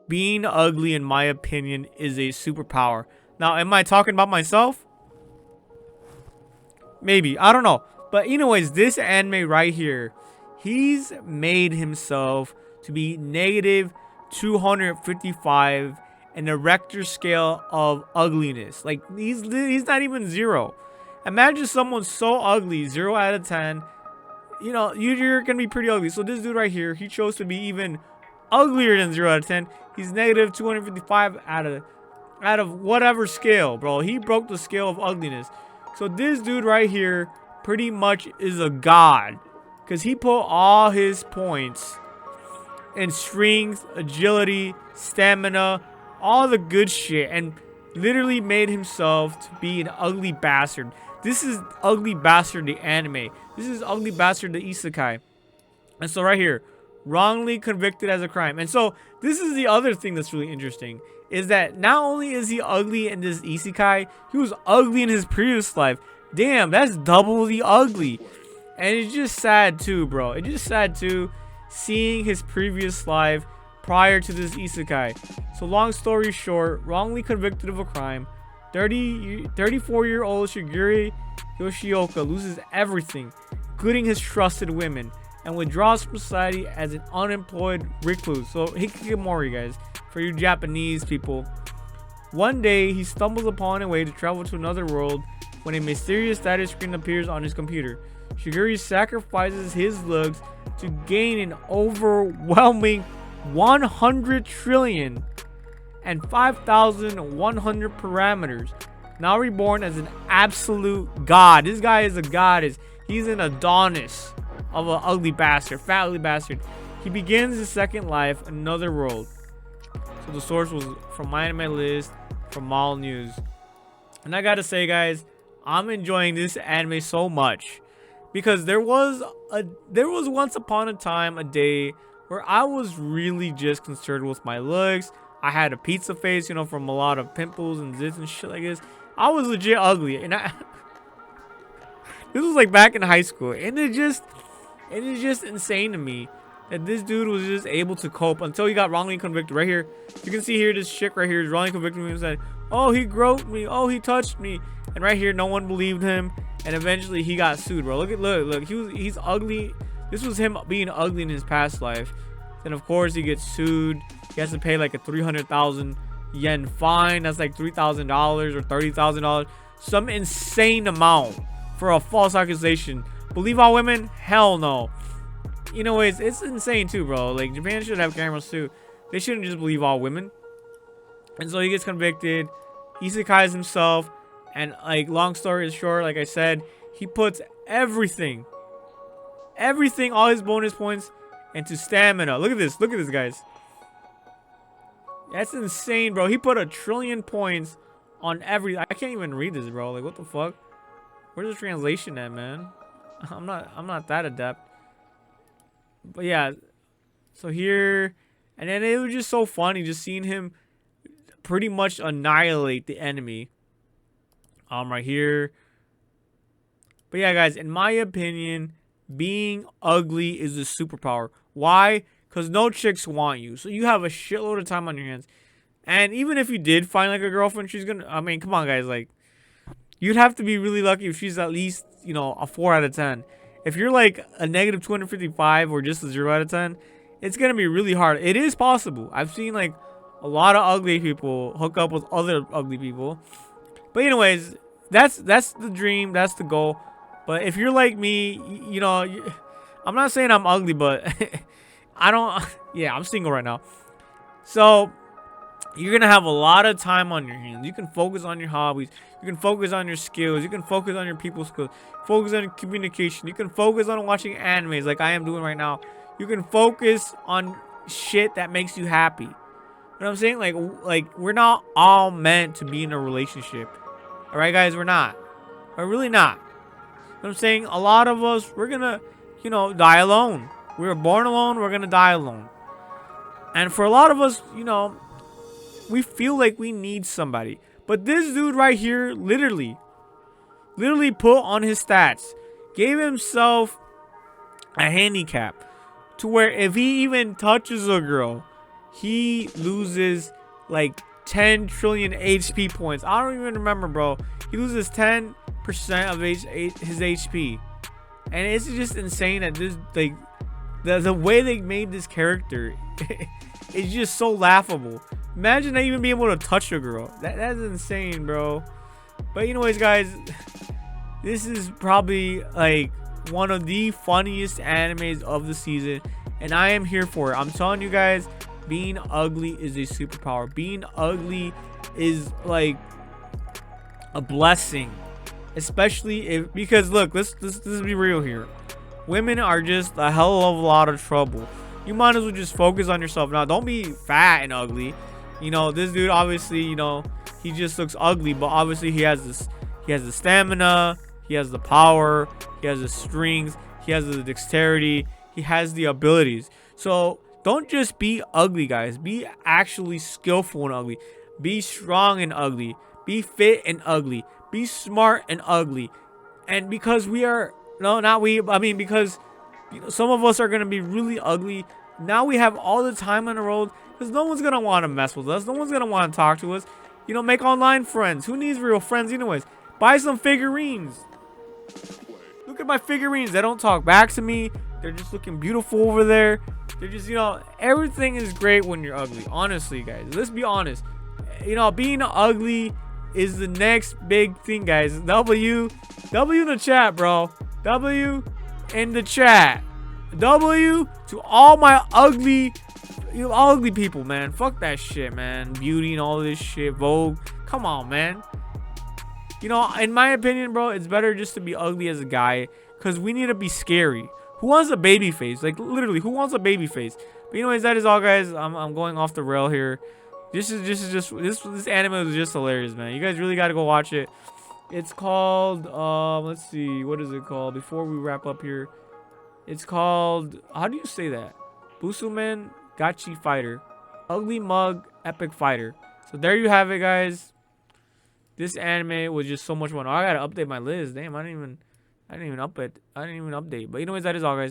being ugly, in my opinion, is a superpower. Now, am I talking about myself? Maybe. I don't know. But anyways, this anime right here, he's made himself to be negative 255 in the Richter scale of ugliness. Like, he's not even 0. Imagine someone so ugly, 0 out of 10. You know, you're gonna be pretty ugly. So this dude right here, he chose to be even uglier than 0 out of 10. He's negative 255 out of whatever scale, bro. He broke the scale of ugliness. So this dude right here pretty much is a god, because he put all his points in strength, agility, stamina, all the good shit, and literally made himself to be an ugly bastard. This is Ugly Bastard the anime. This is Ugly Bastard the isekai. And so right here, wrongly convicted as a crime. And so this is the other thing that's really interesting, is that not only is he ugly in this isekai, he was ugly in his previous life. Damn, that's double the ugly. And it's just sad too, bro. It's just sad too, seeing his previous life prior to this isekai. So long story short, wrongly convicted of a crime, 34-year-old Shigeru Yoshioka loses everything, including his trusted women, and withdraws from society as an unemployed recluse. So hikikomori, guys, for you Japanese people. One day, he stumbles upon a way to travel to another world when a mysterious status screen appears on his computer. Shigeru sacrifices his looks to gain an overwhelming 100 trillion and 5,100 parameters. Now reborn as an absolute god. This guy is a goddess. He's an Adonis of an ugly bastard, fat ugly bastard. He begins his second life in another world. So the source was from my anime list, from Mall News. And I gotta say, guys, I'm enjoying this anime so much, because there was once upon a time a day where I was really just concerned with my looks. I had a pizza face, you know, from a lot of pimples and zits and shit like this. I was legit ugly, and this was like back in high school, and it's just insane to me that this dude was just able to cope until he got wrongly convicted. Right here, you can see here, this chick right here is wrongly convicted of him and said, "Oh, he groped me. Oh, he touched me." And right here, no one believed him, and eventually he got sued, bro. Look. He's ugly. This was him being ugly in his past life. Then of course he gets sued. He has to pay like a 300,000 yen fine. That's like $3,000 or $30,000. Some insane amount for a false accusation. Believe all women? Hell no. You know, it's insane too, bro. Like, Japan should have cameras too. They shouldn't just believe all women. And so he gets convicted. Isekais himself. And like, long story short, like I said, he puts everything, all his bonus points into stamina. Look at this, guys. That's insane, bro. He put 1 trillion points on every. I can't even read this, bro. Like, what the fuck? Where's the translation at, man? I'm not that adept. But yeah, so here, and then it was just so funny just seeing him pretty much annihilate the enemy. Right here. But yeah, guys, in my opinion, being ugly is a superpower. Why? Because no chicks want you. So you have a shitload of time on your hands. And even if you did find like a girlfriend, she's gonna, I mean, come on, guys, like, you'd have to be really lucky if she's at least, you know, a 4 out of 10. If you're like a negative 255 or just a 0 out of 10, it's gonna be really hard. It is possible. I've seen like a lot of ugly people hook up with other ugly people. But anyways, that's the dream, that's the goal. But if you're like me, you know, I'm not saying I'm ugly, but I don't, yeah, I'm single right now. So you're gonna have a lot of time on your hands. You can focus on your hobbies, you can focus on your skills, you can focus on your people skills, focus on your communication, you can focus on watching animes like I am doing right now. You can focus on shit that makes you happy. You know what I'm saying? Like we're not all meant to be in a relationship. Alright, guys, we're not. We're really not. You know what I'm saying? A lot of us, we're gonna, you know, die alone. We were born alone, we're gonna die alone. And for a lot of us, you know, we feel like we need somebody. But this dude right here literally put on his stats, gave himself a handicap to where if he even touches a girl, he loses like 10 trillion HP points. I don't even remember, bro. He loses 10% of his HP, and it's just insane that this, like, the way they made this character is just so laughable. Imagine not even being able to touch a girl. That's insane, bro. But anyways, guys, this is probably like one of the funniest animes of the season, and I am here for it. I'm telling you guys, being ugly is a superpower. Being ugly is like a blessing, especially if, because look, let's be real here. Women are just a hell of a lot of trouble. You might as well just focus on yourself. Now, don't be fat and ugly. You know, this dude obviously, you know, he just looks ugly, but obviously he has this, he has the stamina, he has the power, he has the strings, he has the dexterity, he has the abilities. So don't just be ugly, guys. Be actually skillful and ugly. Be strong and ugly. Be fit and ugly. Be smart and ugly. And because we are, no, not we, I mean, because, you know, some of us are going to be really ugly. Now we have all the time in the world, because no one's going to want to mess with us. No one's going to want to talk to us. You know, make online friends. Who needs real friends anyways? Buy some figurines. Look at my figurines. They don't talk back to me. They're just looking beautiful over there. They're just, you know, everything is great when you're ugly. Honestly, guys, let's be honest. You know, being ugly is the next big thing, guys. W in the chat, bro. W in the chat. W to all my ugly, you ugly people, man. Fuck that shit, man. Beauty and all this shit. Vogue. Come on, man. You know, in my opinion, bro, it's better just to be ugly as a guy, because we need to be scary. Who wants a baby face? Like, literally, who wants a baby face? But anyways, that is all, guys. I'm going off the rail here. This anime is just hilarious, man. You guys really got to go watch it. It's called, let's see, what is it called before we wrap up here? It's called, how do you say that? Busamen Gachi Fighter. Uglymug Epicfighter. So there you have it, guys. This anime was just so much fun. Oh, I gotta update my list. Damn, I didn't even update. But anyways, that is all, guys.